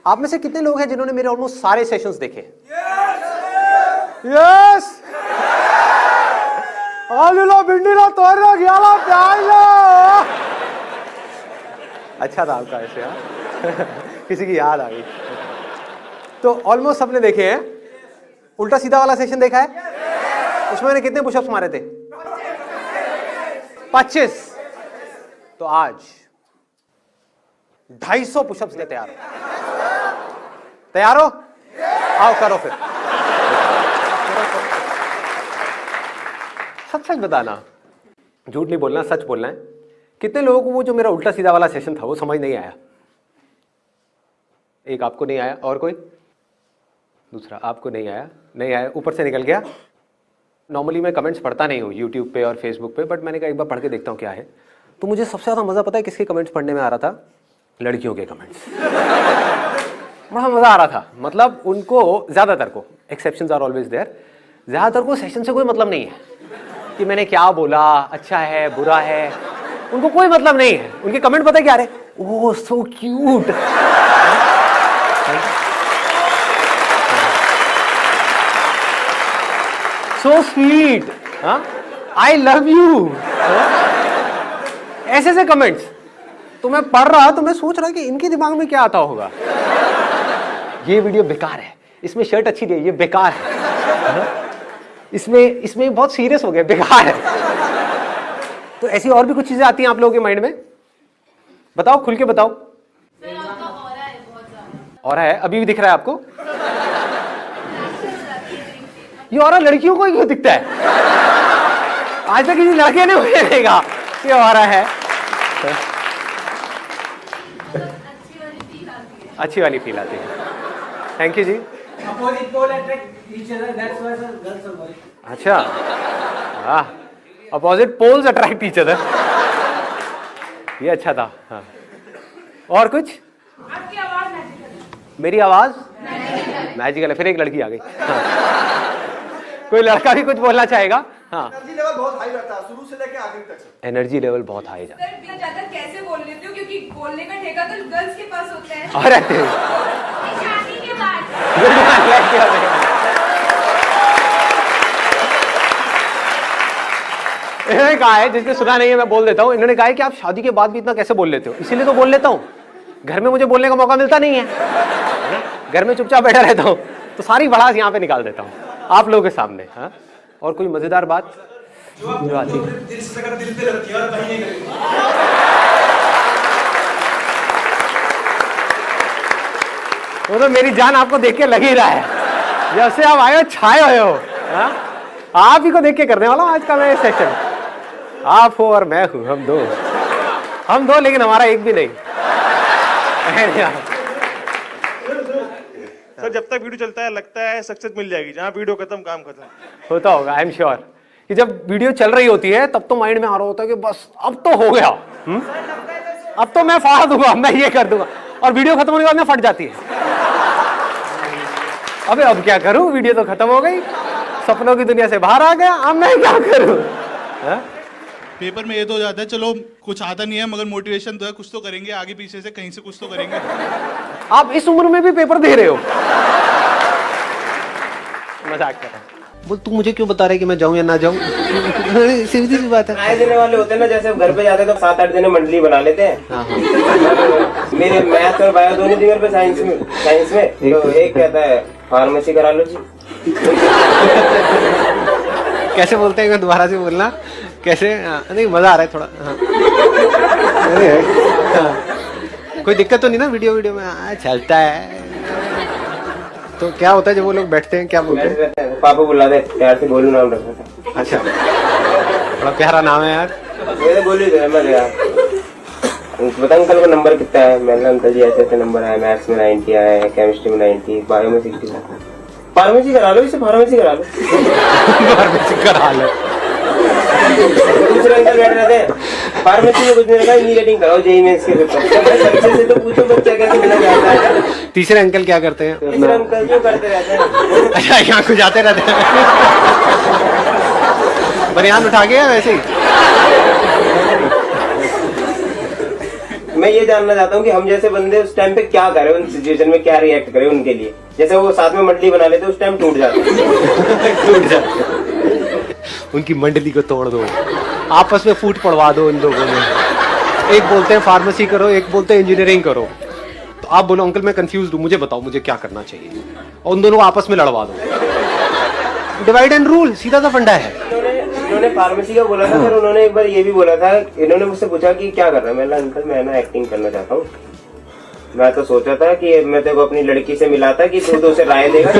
आप में से कितने लोग हैं जिन्होंने मेरे ऑलमोस्ट सारे सेशंस देखे? यस। आलूला भिंडीला तोरला गयाला प्याजला। अच्छा था आपका ऐसे, हाँ। किसी की याद आ गई। तो ऑलमोस्ट सबने देखे हैं। उल्टा सीधा वाला सेशन देखा है? उसमें मैंने कितने पुशअप्स मारे थे? 25। तो आज 250 पुशअप्स ले तैयार हो? तैयार हो? आओ करो फिर। सच बताना, झूठ नहीं बोलना, सच बोलना है। कितने लोगों को वो जो मेरा उल्टा सीधा वाला सेशन था वो समझ नहीं आया? एक आपको नहीं आया, और कोई? दूसरा आपको नहीं आया, नहीं आया, ऊपर से निकल गया। नॉर्मली मैं कमेंट्स पढ़ता नहीं हूँ यूट्यूब पे और फेसबुक पे, बट मैंने कहा एक बार पढ़ के देखता हूँ क्या है। तो मुझे सबसे ज़्यादा मज़ा पता है किसके कमेंट्स पढ़ने में आ रहा था? लड़कियों के कमेंट्स। बड़ा मज़ा आ रहा था। मतलब उनको, ज़्यादातर को, एक्सेप्शंस आर ऑलवेज देयर, ज़्यादातर को सेशन से कोई मतलब नहीं है कि मैंने क्या बोला, अच्छा है बुरा है, उनको कोई मतलब नहीं है। उनके कमेंट पता है क्या रहे? Oh so cute, so sweet, I love you, ऐसे ऐसे कमेंट्स। तो मैं पढ़ रहा, तो मैं सोच रहा कि इनके दिमाग में क्या आता होगा। ये वीडियो बेकार है, इसमें शर्ट अच्छी नहीं है, ये बेकार है, इसमें बहुत सीरियस हो गया, बेकार है। तो ऐसी और भी कुछ चीजें आती हैं आप लोगों के माइंड में? बताओ, खुल के बताओ। ऑरा है, अभी भी दिख रहा है आपको? ये ऑरा लड़कियों को ही क्यों दिखता है? आज तक किसी लड़के ने मुझे देखा ये ऑरा है। अच्छी वाली फील आती है। थैंक यू जी। अच्छा, हाँ, opposite poles attract each other, ये अच्छा था। हाँ, और कुछ? आपकी आवाज मैजिकल। मेरी आवाज मैजिकल है। फिर एक लड़की आ गई। हाँ। कोई लड़का भी कुछ बोलना चाहेगा? हाँ। एनर्जी लेवल बहुत हाई रहता है शुरू से लेकर आखिर तक। एनर्जी लेवल बहुत हाई जाता है। सर ज्यादा कैसे बोल लेते हो? क्योंकि बोलने का ठेका तो गर्ल्स के पास होता है। अरे शादी के बाद इन्होंने कहा है, जिसने सुना नहीं है मैं बोल देता हूँ, इन्होंने कहा है कि आप शादी के बाद भी इतना कैसे बोल लेते हो? इसीलिए तो बोल लेता हूँ, घर में मुझे बोलने का मौका मिलता नहीं है, घर में चुपचाप बैठा रहता हूँ, तो सारी भड़ास यहाँ पे निकाल देता हूँ आप लोगों के सामने। हाँ, और कोई मजेदार बात जो आती है? दिल से अगर दिल पे लगती है और कहीं नहीं लगती। वो तो मेरी जान आपको देख के लग ही रहा है, जब से आप आए हो छाए हुए हो। हाँ, आप ही को देख के करने वाला हूँ आज का मैं सेशन। आप हो और मैं हूँ, हम दो लेकिन हमारा एक भी नहीं। सर जब तक वीडियो चलता है लगता है सक्सेस मिल जाएगी, जहाँ वीडियो खत्म काम खत्म होता होगा, आई एम श्योर कि जब वीडियो चल रही होती है तब तो माइंड में आ रहा होता है कि बस अब तो हो गया, अब तो मैं फाड़ दूंगा, मैं ये कर दूंगा, और वीडियो खत्म होने के बाद में फट जाती है। अबे अब क्या करूं, वीडियो तो खत्म हो गई, सपनों की दुनिया से बाहर आ गया, अब मैं क्या करूं? पेपर में ये तो हो जाता है चलो कुछ आता नहीं है मगर मोटिवेशन तो है, कुछ तो करेंगे, आगे पीछे से कहीं से कुछ तो करेंगे। आप इस उम्र में भी पेपर दे रहे हो? मजाक कर रहा हूं। बोल तू मुझे क्यों बता रहे कि मैं जाऊं या ना जाऊं? सीधी सी बात है। आए देने वाले होते हैं ना, जैसे घर पे जाते हैं तो 7-8 दिन मंडली बना लेते हैं। मेरे मैथ और बायो दोनों जगह पे साइंस में तो एक कहता है फार्मेसी करा लो जी। कैसे बोलते हैं, दोबारा से बोलना कैसे? नहीं मजा आ रहा है थोड़ा। हाँ। कोई दिक्कत तो नहीं ना वीडियो में? चलता है। तो क्या होता है जब वो लोग बैठते हैं, क्या बोलते हैं? पापा बुला दे, प्यार से गोलू नाम रखा था। अच्छा, बड़ा प्यारा नाम है यार। मेरे गोलू जो है मैं गया, बता अंकल का नंबर कितना है? मैंने अंकल जी ऐसे नंबर आया, मैथ्स में 90 आया है, केमिस्ट्री में 90, बायो में 60। फार्मेसी करा लो, इसे फार्मेसी करा लो। फार्मेसी करा लो। दूसरे अंकल बैठ रहे थे, फार्मेसी में कुछ नहीं रखा, इंजीनियरिंग कराओ जेईई मेंस के पेपर। से तो पूछो बच्चा कैसे मिला जाता है। तीसरे अंकल क्या करते हैं? तीसरे अंकल जो करते रहते हैं। अच्छा, यहाँ को जाते रहते हैं। बनियान उठा के वैसे ही मैं ये जानना चाहता हूँ कि हम जैसे बंदे उस टाइम पे क्या करें, उन सिचुएशन में क्या रिएक्ट करें उनके लिए। जैसे वो साथ में मंडली बना लेते उस टाइम टूट जाते टूट जाते। उनकी मंडली को तोड़ दो, आपस में फूट पड़वा दो इन लोगों में। एक बोलते हैं फार्मेसी करो, एक बोलते हैं इंजीनियरिंग करो। तो आप बोलो अंकल मैं कंफ्यूज हूँ, मुझे बताओ मुझे क्या करना चाहिए, और उन दोनों को आपस में लड़वा दो। डिवाइड एंड रूल, सीधा सा फंडा है। इन्होंने फार्मेसी का बोला था, फिर उन्होंने एक बार ये भी बोला था, इन्होंने मुझसे पूछा कि क्या कर रहा है। मैंने अंकल मैं ना एक्टिंग करना चाहता हूँ। मैं तो सोचा था कि मैं तेरे को अपनी लड़की से मिला था कि तू तो उसे राय देगा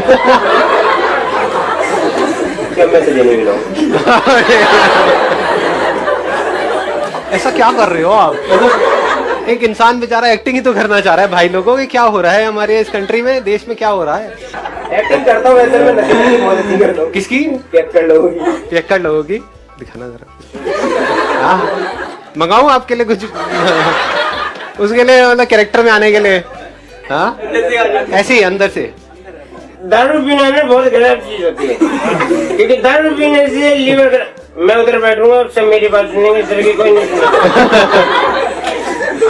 कि अब मैं तुझे नहीं मिलाऊंगा। ऐसा क्या कर रहे हो आप? मतलब एक इंसान बेचारा एक्टिंग ही तो करना चाह रहा है भाई लोगों। कि क्या हो रहा है हमारे इस कंट्री में, देश में क्या हो रहा है? एक्टिंग करता हूँ वैसे, मैं नकली की बहुत अच्छी करता हूँ। किसकी? पियक्कड़ लोगों की। पियक्कड़ लोगों की दिखाना जरा। हाँ मंगाऊं आपके लिए कुछ उसके लिए, मतलब कैरेक्टर में आने के लिए। हाँ ऐसे ही अंदर से। दारू पीना ना बहुत गलत चीज होती है, क्योंकि दारू पीने से लीवर। मैं उधर बैठूंगा, सब मेरी बात सुनेंगे, इस तरह की कोई नहीं सुनेगा।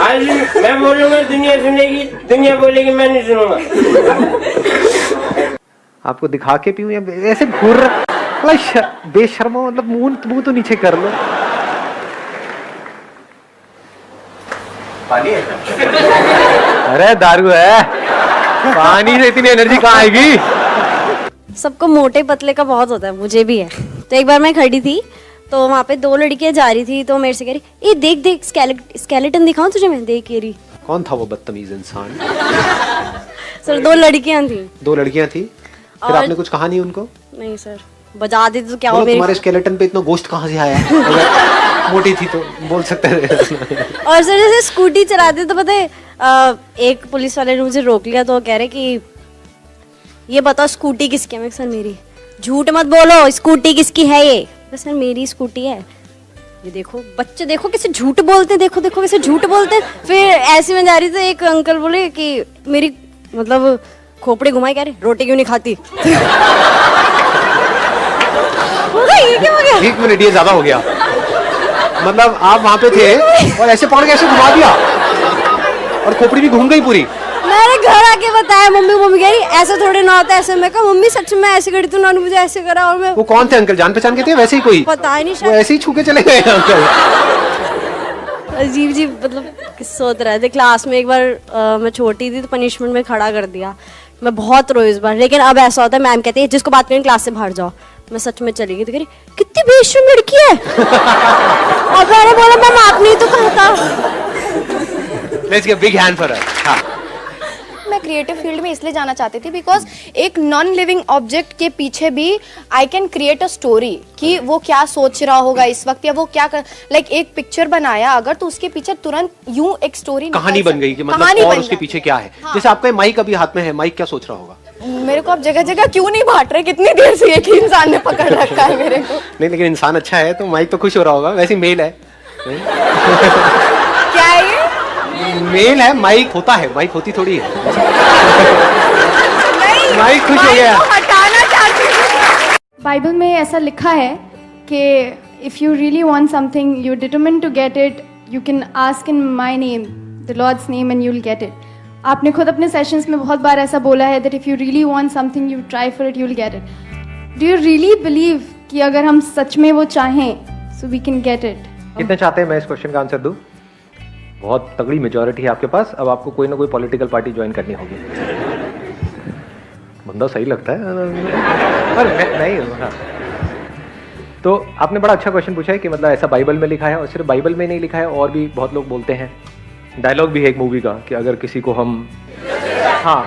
आज मैं बोलूंगा दुनिया सुनेगी, दुनिया बोलेगी मैं नहीं सुनूंगा। आपको दिखा के पीऊं या ऐसे घूर बेशर्मो, मतलब मुंह तो नीचे कर लो। पानी है? अरे दारू है, पानी से इतनी एनर्जी कहाँ आएगी? सबको मोटे पतले का बहुत होता है, मुझे भी है। तो एक बार मैं खड़ी थी तो वहाँ पे दो लड़कियां जा रही थी, तो मेरे से कह रही, ये देख देख स्केलेटन दिखाऊं तुझे मैं? देख ये रही। कौन था वो बदतमीज इंसान? सर दो लड़कियां थी। दो लड़कियां थी, फिर और- आपने कुछ कहा नहीं उनको? नहीं सर, बजा देती तो क्या हो बोलो, मेरी। तुम्हारे स्केलेटन पे इतना गोश्त कहाँ से आया है? अगर मोटी थी तो बोल सकते थे। और सर जैसे स्कूटी चलाते तो पता है, एक पुलिस वाले ने मुझे रोक लिया, तो वो कह रहे कि ये बताओ स्कूटी किसकी है? मैं सर मेरी। झूठ मत बोलो, स्कूटी किसकी है ये? सर मेरी स्कूटी है। ये देखो बच्चे, देखो कैसे झूठ बोलते हैं, देखो देखो कैसे झूठ बोलते हैं। फिर ऐसे में जा रही तो एक अंकल बोले कि मेरी मतलब खोपड़ी घुमाई, कह रहे रोटी क्यों नहीं खाती? ये क्या हो गया? एक मिनट, ये ज्यादा हो गया। मतलब आप वहां पे थे और ऐसे पकड़ के ऐसे घुमा दिया और खोपड़ी भी घूम गई पूरी। मैंने घर आके बताया, मम्मी कह रही ऐसे थोड़े ना होता है। ऐसे मैं कहा मम्मी सच में ऐसे करी तू, नानू मुझे ऐसे करा। और मैं वो कौन थे अंकल, जान पहचान के थे वैसे ही कोई? पता ही नहीं, वो शायद ऐसे ही छू के चले गए अंकल। अजीब अजीब मतलब किस्से होते रहते। क्लास में एक बार मैं छोटी थी तो पनिशमेंट में खड़ा कर दिया। मैं बहुत रोई इस बार, लेकिन अब ऐसा होता है मैम कहती है जिसको बात करें क्लास से बाहर जाओ। मैं सच में चली गई तो कह रही कितनी बेशर्म लड़की है। और मैंने बोला मैम आपने ही तो कहा था। Let's give big hand for her. हां मैं क्रिएटिव फील्ड में इसलिए जाना चाहती थी बिकॉज एक नॉन लिविंग ऑब्जेक्ट के पीछे भी I can create a story कि वो क्या सोच रहा होगा इस वक्त, या वो क्या लाइक एक पिक्चर बनाया अगर तो उसके पीछे तुरंत यूं एक स्टोरी कहानी बन गई कि मतलब और उसके पीछे क्या है। हाँ। जैसे आपका माइक अभी हाथ में है, माइक क्या सोच रहा होगा? मेरे को अब जगह जगह क्यों नहीं बांट रहे, कितनी देर से एक ही इंसान ने पकड़ रखा है मेरे को। नहीं लेकिन इंसान अच्छा है तो माइक तो खुश हो रहा होगा। वैसे मेल है। क्या है ये? मेल है, माइक होता है, माइक होती थोड़ी है। नहीं, माइक खुश हो गया। हटाना चाहती हूँ। बाइबल में ऐसा लिखा है कि if you really want something, you determine to get it, you can ask in my name, the Lord's name, and you will get it. आपने खुद अपने सेशंस में बहुत बार ऐसा बोला है that if you really want something, you try for it, you will get it. Do you really believe कि अगर हम सच में वो चाहें so we can get it? कितने चाहते हैं मैं इस क्वेश्चन का आंसर दूं? बहुत तगड़ी मेजॉरिटी है आपके पास। अब आपको कोई ना कोई पॉलिटिकल पार्टी ज्वाइन करनी होगी। बंदा सही लगता है पर नहीं। हाँ। तो आपने बड़ा अच्छा क्वेश्चन पूछा है कि मतलब ऐसा बाइबल में लिखा है, और सिर्फ बाइबल में नहीं लिखा है, और भी बहुत लोग बोलते हैं। डायलॉग भी है एक मूवी का कि अगर किसी को हम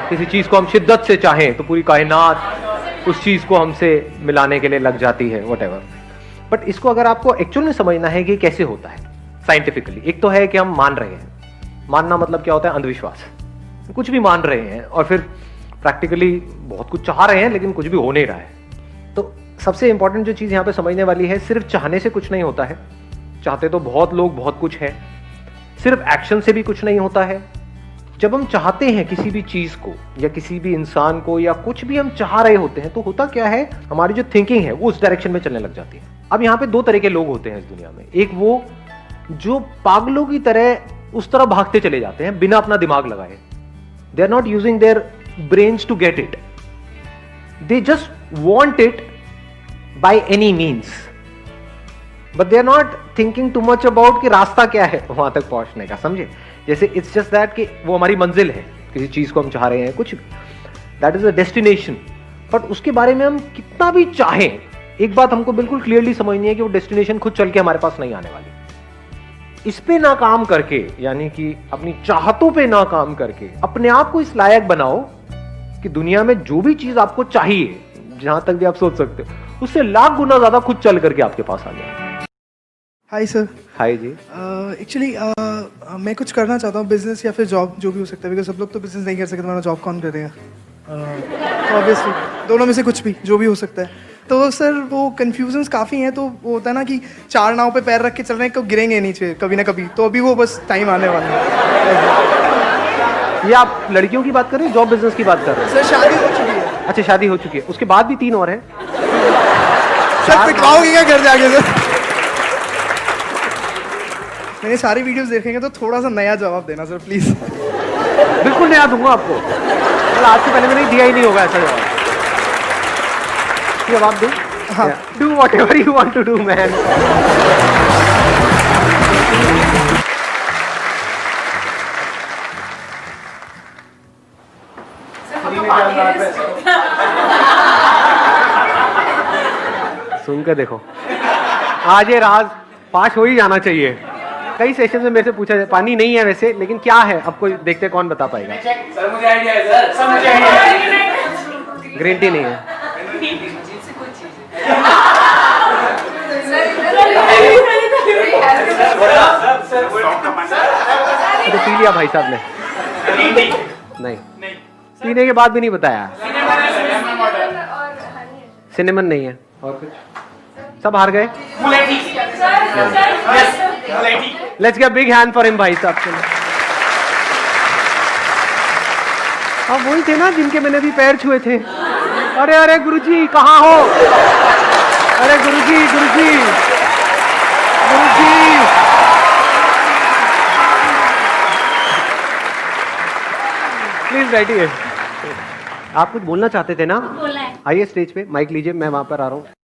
किसी चीज़ को हम शिद्दत से चाहें तो पूरी कायनात उस चीज़ को हमसे मिलाने के लिए लग जाती है, व्हाटएवर। बट इसको अगर आपको एक्चुअल में समझना है कि कैसे होता है साइंटिफिकली, एक तो है कि हम मान रहे हैं। मानना मतलब क्या होता है? अंधविश्वास। कुछ भी मान रहे हैं और फिर प्रैक्टिकली बहुत कुछ चाह रहे हैं लेकिन कुछ भी हो नहीं रहा है। तो सबसे इंपॉर्टेंट जो चीज़ यहाँ पे समझने वाली है, सिर्फ चाहने से कुछ नहीं होता है। चाहते तो बहुत लोग बहुत कुछ है। सिर्फ एक्शन से भी कुछ नहीं होता है। जब हम चाहते हैं किसी भी चीज़ को या किसी भी इंसान को या कुछ भी हम चाह रहे होते हैं, तो होता क्या है, हमारी जो थिंकिंग है वो उस डायरेक्शन में चलने लग जाती है। अब यहाँ पे दो तरह के लोग होते हैं इस दुनिया में। एक वो जो पागलों की तरह उस तरफ भागते चले जाते हैं बिना अपना दिमाग लगाए. They are not using their brains to get it. They just want it by any means. But they are not thinking too much about कि रास्ता क्या है वहां तक पहुंचने का. समझे? जैसे it's just that कि वो हमारी मंजिल है, किसी चीज को हम चाह रहे हैं, कुछ that is a destination. But उसके बारे में हम कितना भी चाहें, एक बात हमको बिल्कुल क्लियरली समझनी है कि वो डेस्टिनेशन खुद चल के हमारे पास नहीं आने वाली. इस पे ना काम करके, यानी कि अपनी चाहतों पे ना काम करके अपने आप को इस लायक बनाओ कि दुनिया में जो भी चीज आपको चाहिए, जहां तक भी आप सोच सकते हो, उससे लाख गुना ज्यादा खुद चल करके आपके पास आ जाए. Hi sir. हाय जी. एक्चुअली मैं कुछ करना चाहता हूँ, बिजनेस या फिर जॉब, जो भी हो सकता है, बिकॉज सब लोग तो बिजनेस नहीं कर सकते, तुम्हारा जॉब कौन करेगा? ऑब्वियसली दोनों में से कुछ भी, जो भी हो सकता है. तो सर वो कन्फ्यूजन्स काफ़ी हैं. तो वो होता है ना कि 4 नाव पे पैर रख के चल रहे हैं, कब गिरेंगे नीचे कभी ना कभी. तो अभी वो बस टाइम आने वाला है. ये आप लड़कियों की बात कर रहे हैं, जॉब बिजनेस की बात कर रहे हैं? सर शादी हो चुकी है. अच्छा, शादी हो चुकी है, उसके बाद भी 3 और हैं. सर पिटवाओगे क्या घर जाके? सर मैंने सारी वीडियोस देखेंगे तो थोड़ा सा नया जवाब देना सर प्लीज. बिल्कुल नया दूंगा आपको. आज से पहले मैंने दिया ही नहीं होगा ऐसा जवाब. जवाब दूं? हाँ. Do whatever you want to do man. सुन के देखो, आज ये राज पास हो ही जाना चाहिए. कई सेशन में मेरे से पूछा जाए, पानी नहीं है वैसे, लेकिन क्या है आपको देखते कौन बता पाएगा? सर मुझे आइडिया है सर. सर मुझे आइडिया है. ग्रीन टी नहीं है. तो पी लिया भाई साहब ने. नहीं, पीने के बाद भी नहीं बताया. सिनेमन नहीं है. और कुछ? सब हार गए. Let's get big hand for him भाई साहब. अब वही थे ना जिनके मैंने भी पैर छुए थे. अरे अरे गुरुजी कहाँ हो? अरे गुरुजी गुरुजी गुरुजी. प्लीज बैठिए. आप कुछ बोलना चाहते थे ना? आइए स्टेज पे, माइक लीजिए, मैं वहां पर आ रहा हूँ.